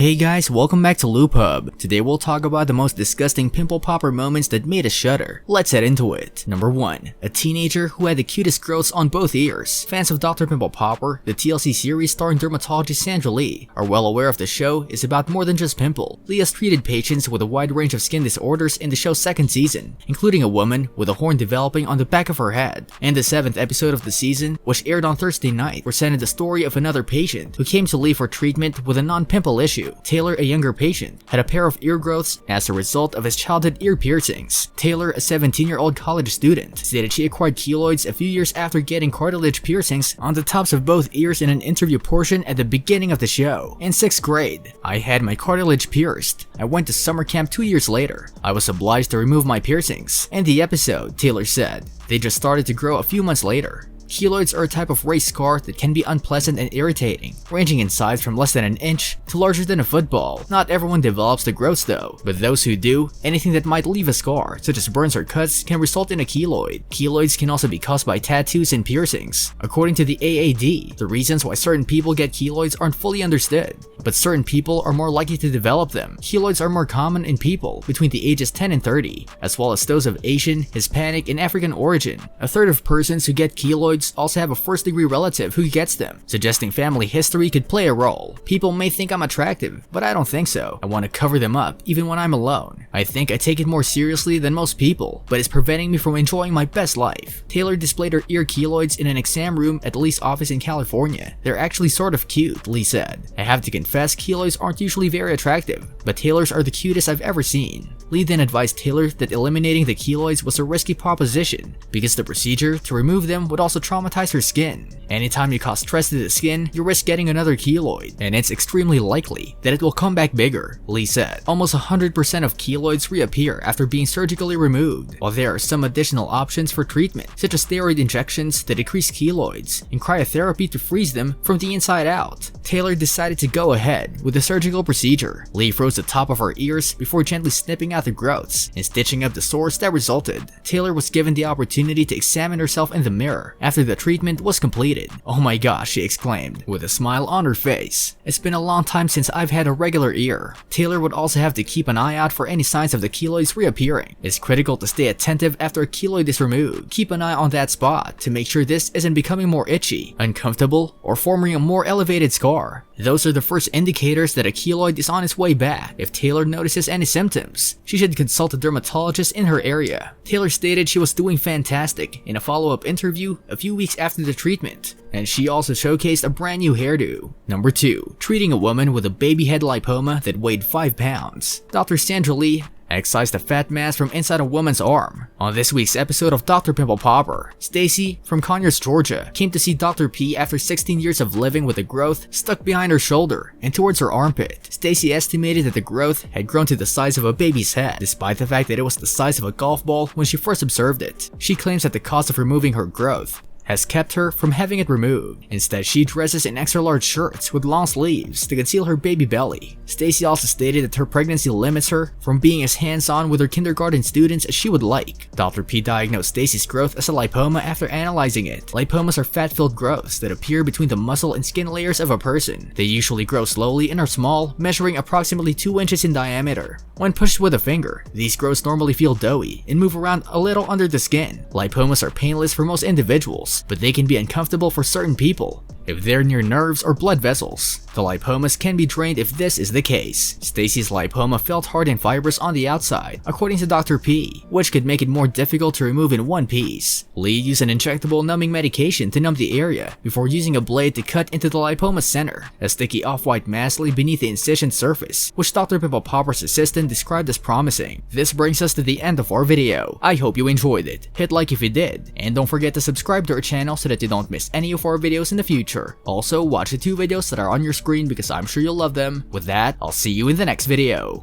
Hey guys, welcome back to LoopHub. Today we'll talk about the most disgusting pimple popper moments that made us shudder. Let's head into it. Number 1. A teenager who had the cutest growths on both ears. Fans of Dr. Pimple Popper, the TLC series starring dermatologist Sandra Lee, are well aware of the show is about more than just pimple. Lee has treated patients with a wide range of skin disorders in the show's second season, including a woman with a horn developing on the back of her head. And the 7th episode of the season, which aired on Thursday night, presented the story of another patient who came to Lee for treatment with a non-pimple issue. Taylor, a younger patient, had a pair of ear growths as a result of his childhood ear piercings. Taylor, a 17-year-old college student, stated she acquired keloids a few years after getting cartilage piercings on the tops of both ears in an interview portion at the beginning of the show. In 6th grade, I had my cartilage pierced. I went to summer camp 2 years later. I was obliged to remove my piercings. In the episode, Taylor said, they just started to grow a few months later. Keloids are a type of raised scar that can be unpleasant and irritating, ranging in size from less than an inch to larger than a football. Not everyone develops the growths though, but those who do, anything that might leave a scar, such as burns or cuts, can result in a keloid. Keloids can also be caused by tattoos and piercings. According to the AAD, the reasons why certain people get keloids aren't fully understood, but certain people are more likely to develop them. Keloids are more common in people between the ages 10 and 30, as well as those of Asian, Hispanic, and African origin. A third of persons who get keloids also have a first-degree relative who gets them, suggesting family history could play a role. People may think I'm attractive, but I don't think so. I want to cover them up even when I'm alone. I think I take it more seriously than most people, but it's preventing me from enjoying my best life. Taylor displayed her ear keloids in an exam room at Lee's office in California. They're actually sort of cute, Lee said. I have to confess, keloids aren't usually very attractive, but Taylor's are the cutest I've ever seen. Lee then advised Taylor that eliminating the keloids was a risky proposition because the procedure to remove them would also traumatize her skin. Anytime you cause stress to the skin, you risk getting another keloid, and it's extremely likely that it will come back bigger, Lee said. Almost 100% of keloids reappear after being surgically removed, while there are some additional options for treatment, such as steroid injections to decrease keloids and cryotherapy to freeze them from the inside out. Taylor decided to go ahead with the surgical procedure. Lee froze the top of her ears before gently snipping out the growths and stitching up the sores that resulted. Taylor was given the opportunity to examine herself in the mirror after the treatment was completed. "Oh my gosh," she exclaimed, with a smile on her face. "It's been a long time since I've had a regular ear." Taylor would also have to keep an eye out for any signs of the keloids reappearing. It's critical to stay attentive after a keloid is removed. Keep an eye on that spot to make sure this isn't becoming more itchy, uncomfortable, or forming a more elevated scar. Those are the first indicators that a keloid is on its way back. If Taylor notices any symptoms, she should consult a dermatologist in her area. Taylor stated she was doing fantastic in a follow-up interview a few weeks after the treatment, and she also showcased a brand new hairdo. Number 2. Treating a woman with a baby head lipoma that weighed 5 pounds. Dr. Sandra Lee excised a fat mass from inside a woman's arm. On this week's episode of Dr. Pimple Popper, Stacy from Conyers, Georgia, came to see Dr. P after 16 years of living with a growth stuck behind her shoulder and towards her armpit. Stacy estimated that the growth had grown to the size of a baby's head, despite the fact that it was the size of a golf ball when she first observed it. She claims that the cost of removing her growth has kept her from having it removed. Instead, she dresses in extra large shirts with long sleeves to conceal her baby belly. Stacy also stated that her pregnancy limits her from being as hands-on with her kindergarten students as she would like. Dr. P diagnosed Stacy's growth as a lipoma after analyzing it. Lipomas are fat-filled growths that appear between the muscle and skin layers of a person. They usually grow slowly and are small, measuring approximately 2 inches in diameter. When pushed with a finger, these growths normally feel doughy and move around a little under the skin. Lipomas are painless for most individuals, but they can be uncomfortable for certain people if they're near nerves or blood vessels. The lipomas can be drained if this is the case. Stacy's lipoma felt hard and fibrous on the outside, according to Dr. P, which could make it more difficult to remove in one piece. Lee used an injectable numbing medication to numb the area before using a blade to cut into the lipoma center. A sticky off-white mass lay beneath the incision surface, which Dr. Pimple Popper's assistant described as promising. This brings us to the end of our video. I hope you enjoyed it. Hit like if you did, and don't forget to subscribe to our channel so that you don't miss any of our videos in the future. Also, watch the 2 videos that are on your screen because I'm sure you'll love them. With that, I'll see you in the next video.